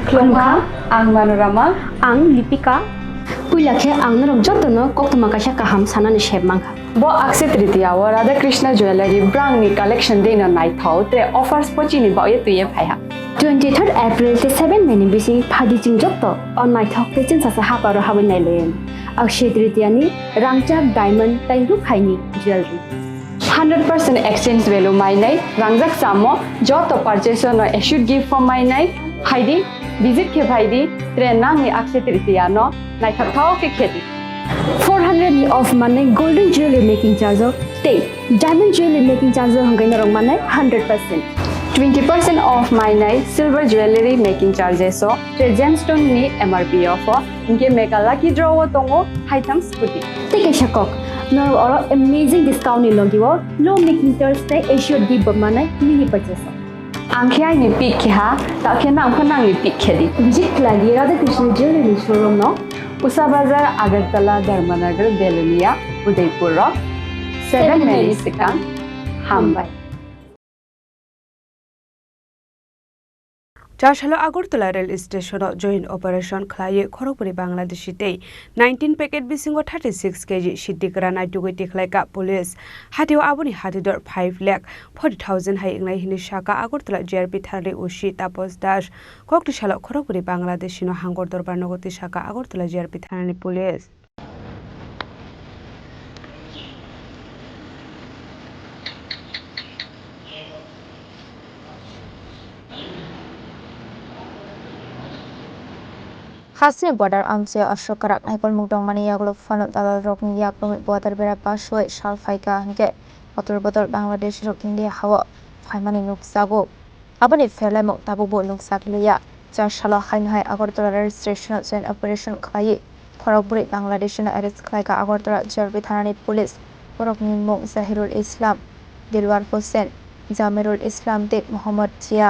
Klongha, ang Manorama, ang Lipika, Puilakhe ang narong jotono koktuma kaisa kaham sanani shebmangha. Bo Akshaya Tritiya o Radha Krishna Jewelry brang ni collection day no night thau tre offers pochi ni ba ye tuye phaiha. 23rd April te 7 meni bisi phadi jing jotto on night thok te chin sasa haparo habin nailen. Akshaya Tritiya ni rangchak diamond tai ru khaini jewelry. 100% exchange value mainai rangjak samo joto purchase no issued gift from mainai haidi visit ke bhaidi tre nang ni Akshaya Tritiya no night thau ke kheti. 400 ni off mane golden jewelry making charge te diamond jewelry making charge hongai narong mane 100%. 20% off mainai silver jewelry making charges so tre gemstone ni MRP offer inke mega lucky draw o tongo haitam scooty. Take a shakok. No oro amazing discount ni logiwo low making charge te issued gift mane mini purchase. Angkhai ni pik kha ta khena phana ni pik khedi. Visit lagi Radha Krishna jewelry showroom no Usa Bazar Agartala Dharmanagar Belunia Udaipur Rock 7 Melisicang Hambai চারশালা Agartala rail station joint operation খালায়ে খড়গপুরি বাংলাদেশিতে 19 packet বিসিঙ্গ 36 KG সিদ্দিকরা নাইটুগৈ টেখলাইকা police হাতিও আবনি হাতিদর 5,40,000 হাই ইংলাই হিনি শাখা আগরতলা জিআরপি থানারে উশি তাপস দাস কক্টিশালা খড়গপুরি বাংলাদেশিনো হাঙ্গর দরবার নগতি শাখা আগরতলা জিআরপি থানানি police Khasne border amse ashokarak naipol mugdong mani yaglo fanot dalal rokni yaklong border bera pasoi shal faika hanke otor bodor bangladesh rok india hawa faimani nuksago abani felai mok tabu bo nuksak liya char shala khainhai agortala rail station joint operation khlai khorogpuri bangladesh na arrest khlaika agortala jarbi thanani police borokni mok zahirul islam dilwar hosen jamirul islam te mohammad jia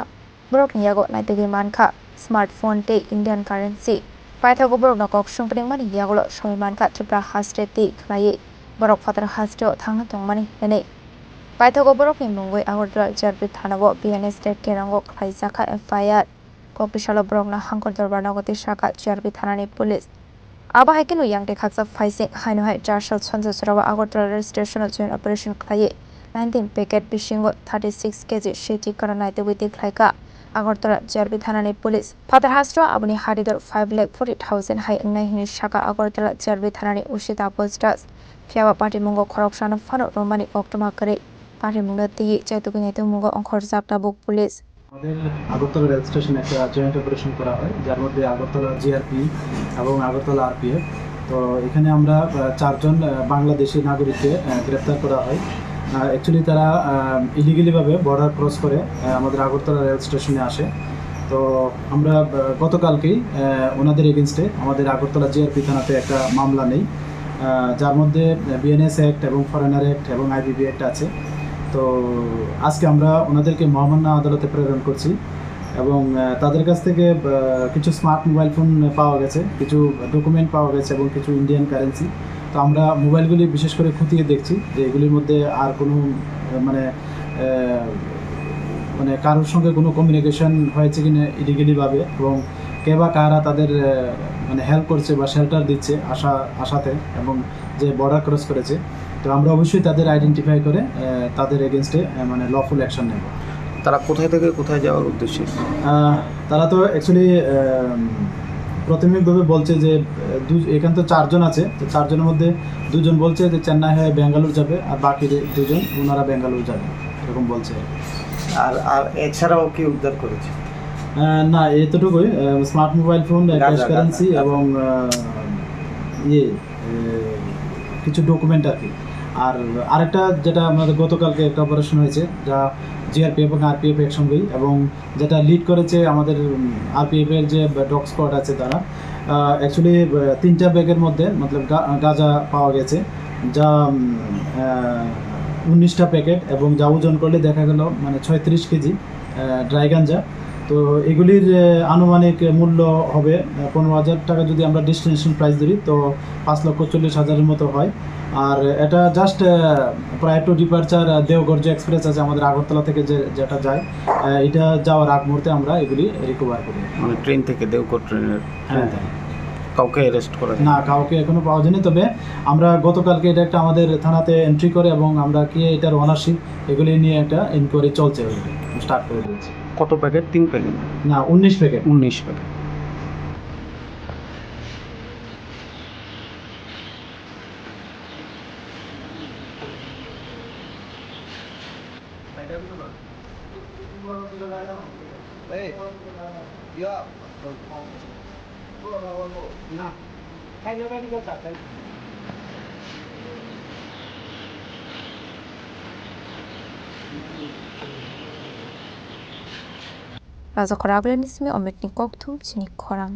borokni yago naitegi mankha smartphone te indian currency Paithago borok na kok sungpring mani yagolo soiman ka tripra haste ti khlai borok fatar haste thangna tongmani ene Paithago borok ni mungoi agortla jarbi thanabo bns state kerango khlai jaka fir kokpisalo borok na hangkor dorbar nagoti shaka jarbi thanani police aba haikenu yangte khaksa faising haino hai charshal chonjo charawa agortla rail station joint operation khlai 19 packet bishingo 36 kg shiti karanai te witi khlaika Agortala Jarbi Thanani Police. Father Hastro Abuni Hadidor 5,40,000 high Nahini Shaka Agortala Jarbi Thanani Ushita Postas. Fiaba Party Mungo Corruption of Fano Romani Octomakare. Party Munga Ti Chatukunetu Mungo on Korzapta Book Police. Agartala rail স্টেশনে একটা joint operation করা হয় যার মধ্যে Agartala GRP এবং Agartala RPF তো এখানে আমরা চারজন বাংলাদেশি নাগরিককে গ্রেফতার করা হয় অ্যাকচুয়ালি তারা ইলিগালিভাবে বর্ডার ক্রস করে আমাদের আগরতলা রেল স্টেশনে আসে তো আমরা গতকালকেই ওনাদের এগেনস্টে আমাদের আগরতলা জিআরপি থানাতে একটা মামলা নেই যার মধ্যে বিএনএস অ্যাক্ট এবং ফরেনার অ্যাক্ট এবং আইবিবি অ্যাক্ট আছে তো আজকে আমরা ওনাদেরকে মহামান্য আদালতে প্রেরণ করছি এবং তাদের কাছ থেকে কিছু স্মার্ট মোবাইল ফোন পাওয়া গেছে কিছু ডকুমেন্ট পাওয়া গেছে এবং কিছু ইন্ডিয়ান কারেন্সি তো আমরা মোবাইলগুলি বিশেষ করে খতিয়ে দেখছি যে এগুলির মধ্যে আর কোনো মানে মানে কারোর সঙ্গে কোনো কমিউনিকেশন হয়েছে কিনা ইলিগালিভাবে এবং কে বা কারা তাদের মানে হেল্প করছে বা শেল্টার দিচ্ছে আশাতে এবং যে বর্ডার ক্রস করেছে তো আমরা অবশ্যই তাদের আইডেন্টিফাই করে তাদের এগেনস্টে মানে লফুল অ্যাকশন নেব তারা কোথায় থেকে কোথায় যাওয়ার উদ্দেশ্যে তারা তো অ্যাকচুয়ালি প্রাথমিকভাবে বলছে যে এখানে তো চারজন আছে তো চারজনের মধ্যে দুজন বলছে যে চেন্নাই হয়ে ব্যাঙ্গালোর যাবে আর বাকি দুজন ওনারা ব্যাঙ্গালোর যাবে এরকম বলছে আর এছাড়াও কি উদ্ধার করেছে না এতটুকুই smart mobile phone cash currency এবং কিছু ডকুমেন্ট আর কি আর আরেকটা যেটা আমাদের গতকালকে একটা অপারেশন হয়েছে যা জিআরপি এবং আরপিএফ একসঙ্গেই এবং যেটা লিড করেছে আমাদের আরপিএফের যে ডগ স্কোয়াড আছে তারা অ্যাকচুয়ালি 3টা ব্যাগের মধ্যে মতলব গাঁজা পাওয়া গেছে যা 19টা প্যাকেট এবং যা ওজন করলে দেখা গেল মানে 36 কেজি ড্রাই গাঞ্জা তো এগুলির আনুমানিক মূল্য হবে 15,000 টাকা। যদি আমরা ডেস্টিনেশন প্রাইস ধরি তো 5,40,000 মতো হয়। আর এটা জাস্ট প্রায় টু ডিপার্চার দেওঘর যে এক্সপ্রেস আছে আমাদের আগরতলা থেকে যেটা যায়, এটা যাওয়ার আগ মুহূর্তে আমরা এগুলি রিকভার করি। মানে ট্রেন থেকে দেওঘর ট্রেনের হ্যাঁ, কাউকে অ্যারেস্ট করা যায়? না, কাউকে এখনো পাওয়া যায়নি। তবে আমরা গতকালকে এটা একটা আমাদের থানাতে এন্ট্রি করে এবং আমরা কি এটার ওনারশিপ এগুলি নিয়ে একটা ইনকোয়ারি চলছে, স্টার্ট করে দিয়েছি। কত প্যাকেট? 3 প্যাকেট? না, 19 packet. 19 packet. Raja Khoraglen ismi Omekni Koktu Chini Khorang.